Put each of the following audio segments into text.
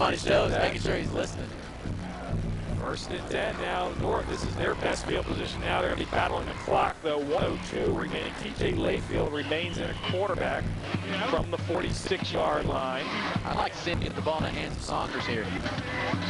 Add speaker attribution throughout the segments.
Speaker 1: on his toes, making sure he's listening.
Speaker 2: 1st and 10 now, North. This is their best field position now. They're going to be battling the clock, though. 1:02 remaining. TJ Layfield remains in a quarterback from the 46-yard line.
Speaker 1: I like seeing the ball in the hands of Saunders here.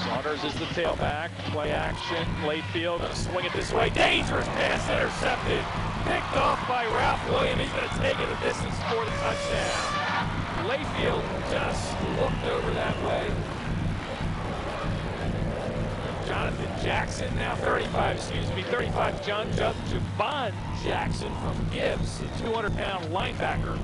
Speaker 2: Saunders is the tailback. Play action. Layfield going to swing it this way. Dangerous pass intercepted. Picked off by Ralph Williams. He's going to take it a distance for the touchdown. Layfield just looked over that way. Jonathan Jackson, now 35, Javon Jackson from Gibbs, a 200-pound linebacker.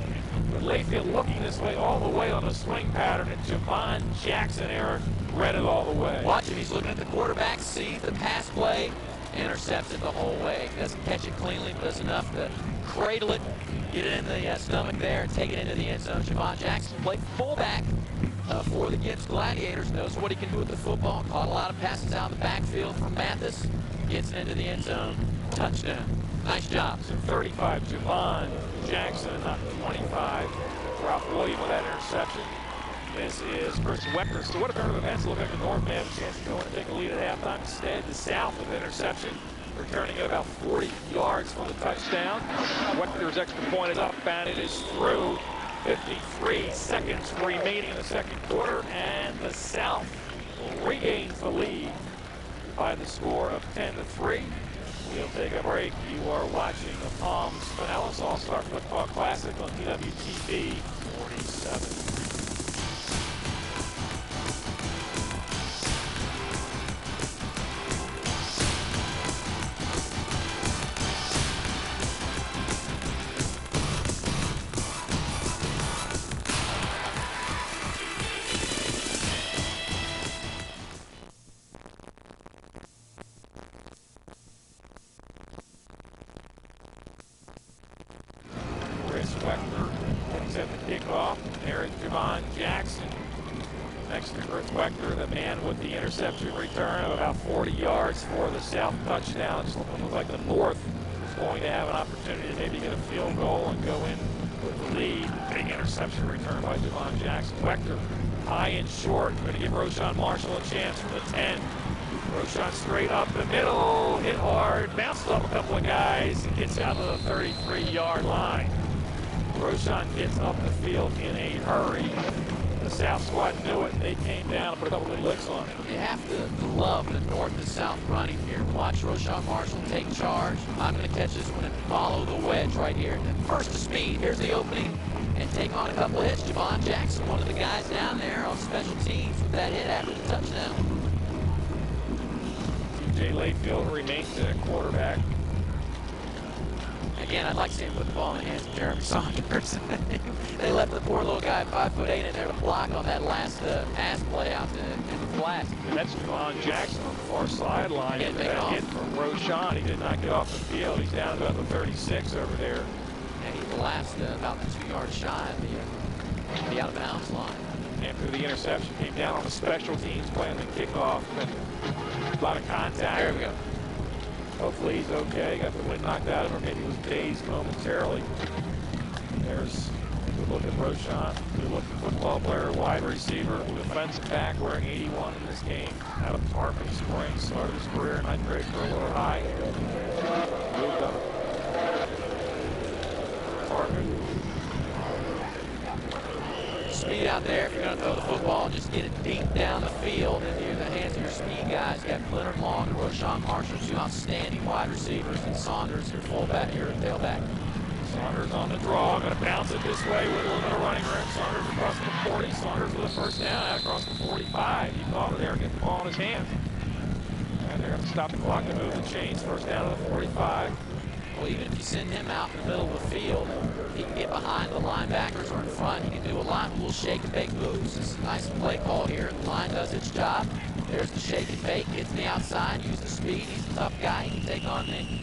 Speaker 2: But Layfield looking this way all the way on a swing pattern, and Javon Jackson, Eric, read it all the way.
Speaker 1: Watch him, he's looking at the quarterback, sees the pass play, intercepts it the whole way. Doesn't catch it cleanly, but does enough to cradle it, get it in the stomach there, and take it into the end zone. Javon Jackson played fullback for the Gibbs Gladiators, knows what he can do with the football. Caught a lot of passes out of the backfield from Mathis. Gets into the end zone. Touchdown. Nice job.
Speaker 2: So 35, Javon Jackson, not 25. Ralph Williams with that interception. This is Chris Wecker. So what a turn of events. Look like the North may have a chance to go and take a lead at halftime. Instead, the South with interception. Returning at about 40 yards from the touchdown. Wecker's extra point is up, and it is through. 53 seconds remaining in the second quarter, and the South regains the lead by the score of 10-3. We'll take a break. You are watching the Palms Pinellas All-Star Football Classic on PWTV 47. At the kickoff, there's Javon Jackson. Next to Chris Wecker, the man with the interception return of about 40 yards for the South touchdown. Just looks like the North is going to have an opportunity to maybe get a field goal and go in with the lead. Big interception return by Javon Jackson. Wecker high and short, going to give Roshan Marshall a chance from the 10. Roshan straight up the middle, hit hard, bounced off a couple of guys, and gets out of the 33-yard line. Roshan gets up the field in a hurry. The South squad knew it, and they came down and put a couple of licks on it.
Speaker 1: You have to love the North and South running here. Watch Roshan Marshall take charge. I'm going to catch this one and follow the wedge right here. And first to speed, here's the opening, and take on a couple of hits. Javon Jackson, one of the guys down there on special teams with that hit after the touchdown.
Speaker 2: TJ Layfield remains at quarterback.
Speaker 1: Again, I'd like to see him put the ball in the hands of Jeremy Saunders. They left the poor little guy 5'8" in there to block on that last pass play out in the flat.
Speaker 2: That's Javon Jackson on the far sideline.
Speaker 1: That
Speaker 2: hit from Roshan. He did not get off the field. He's down about the 36 over there.
Speaker 1: And he collapsed about the 2 yards shy of the out of bounds line.
Speaker 2: After the interception, came down on the special teams playing the kickoff. And a lot of contact.
Speaker 1: There we go.
Speaker 2: Hopefully he's okay. Got the wind knocked out of him, or maybe he was dazed momentarily. There's a good look at Roshan. Good looking football player, wide receiver, defensive back wearing 81 in this game. Out of Tarpon Springs, started his career in 9th grade for a little high. Moved up. Tarpon.
Speaker 1: Speed out there if you're going to throw the football. Just get it deep down the field into the hands of your speed guys. You got Leonard Long and Roshan Marshall, two outstanding wide receivers, and Saunders, your fullback, your tailback.
Speaker 2: Saunders on the draw, going to bounce it this way with a little bit of running room. Saunders across the 40. Saunders with a first down out across the 45. He thought of there and get the ball in his hands. And they're going to stop the clock and move the chains. First down to the 45.
Speaker 1: Well, even if you send him out in the middle of the field, he can get behind the linebackers or in front. He can do a lot of little shake and bake moves. It's a nice play call here. The line does its job. There's the shake and bake. Gets to the outside. Use the speed. He's a tough guy. He can take on the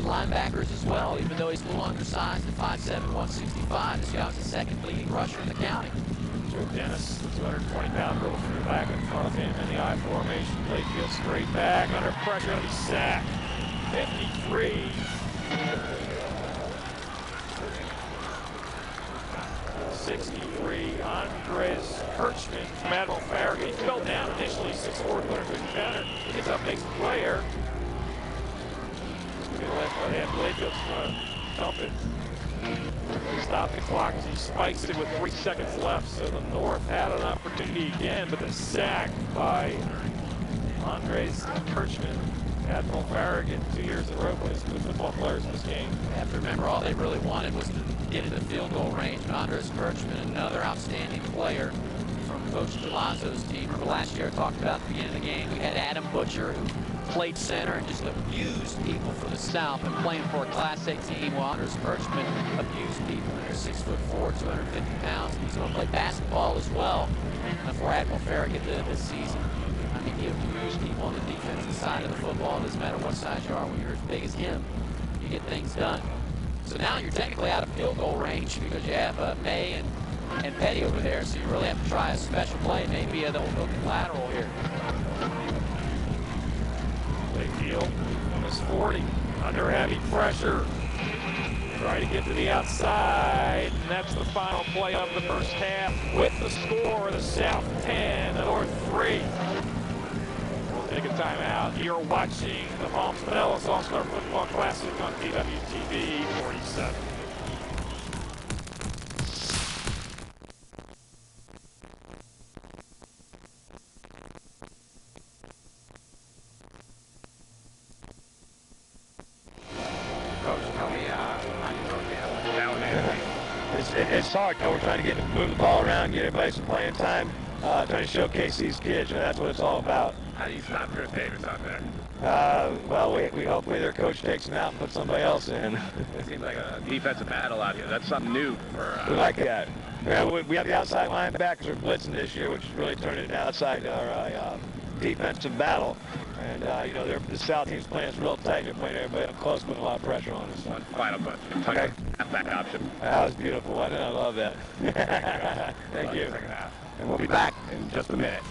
Speaker 1: linebackers as well, even though he's a little undersized at 5'7", 165. This guy's the second leading rusher in the county.
Speaker 2: Joe Dennis, 220-pound little back in front of him in the I formation. Layfield straight back. Under pressure. Going to be sacked. 53. 63, Andres Kirchman from Admiral Farragut. He fell down initially, 6'4", 250 pounder. He gets up, makes the player. Good left by hand, Blayfield's dumping. Stop the clock as he spikes it with 3 seconds left. So the North had an opportunity again, but the sack by Andres Kirchman. Admiral Farragut, 2 years in a row, plays good football players in this game.
Speaker 1: You have to remember, all they really wanted was to get into field goal range. Andres Kirchman, another outstanding player from Coach Gelazzo's team. Remember last year I talked about at the beginning of the game, we had Adam Butcher, who played center and just abused people for the South and playing for a Class A team, while Andres Kirchman abused people. They're 6'4", 250 pounds. He's going to play basketball as well for Admiral Farragut this season. I mean, he abused people on the defensive side of the football. It doesn't matter what size you are, when you're as big as him, you get things done. So now you're technically out of field goal range because you have May and Petty over there, so you really have to try a special play, maybe they'll hook and lateral here.
Speaker 2: Field on his 40, under heavy pressure. Try to get to the outside, and that's the final play of the first half with the score, the South 10, the North 3. We'll take a timeout. You're watching the Palms Pinellas All-Star Football Classic on PWTV 47.
Speaker 3: It's hard, we're trying to move the ball around, get everybody some playing time, trying to showcase these kids, and that's what it's all about.
Speaker 4: How do you stop Chris Davis out there?
Speaker 3: Well, we hopefully their coach takes him out and puts somebody else in.
Speaker 4: It seems like a defensive battle out here. That's something new for
Speaker 3: We like that. Yeah, we have the outside linebackers are blitzing this year, which is really turning it outside our defensive battle. And, you know, the South team's playing us real tight. They're playing everybody up close, putting a lot of pressure on us.
Speaker 4: one final question.
Speaker 3: Okay.
Speaker 4: Halfback option.
Speaker 3: That was beautiful. I love that. Thank you.
Speaker 4: Second half. And we'll be back in just a minute.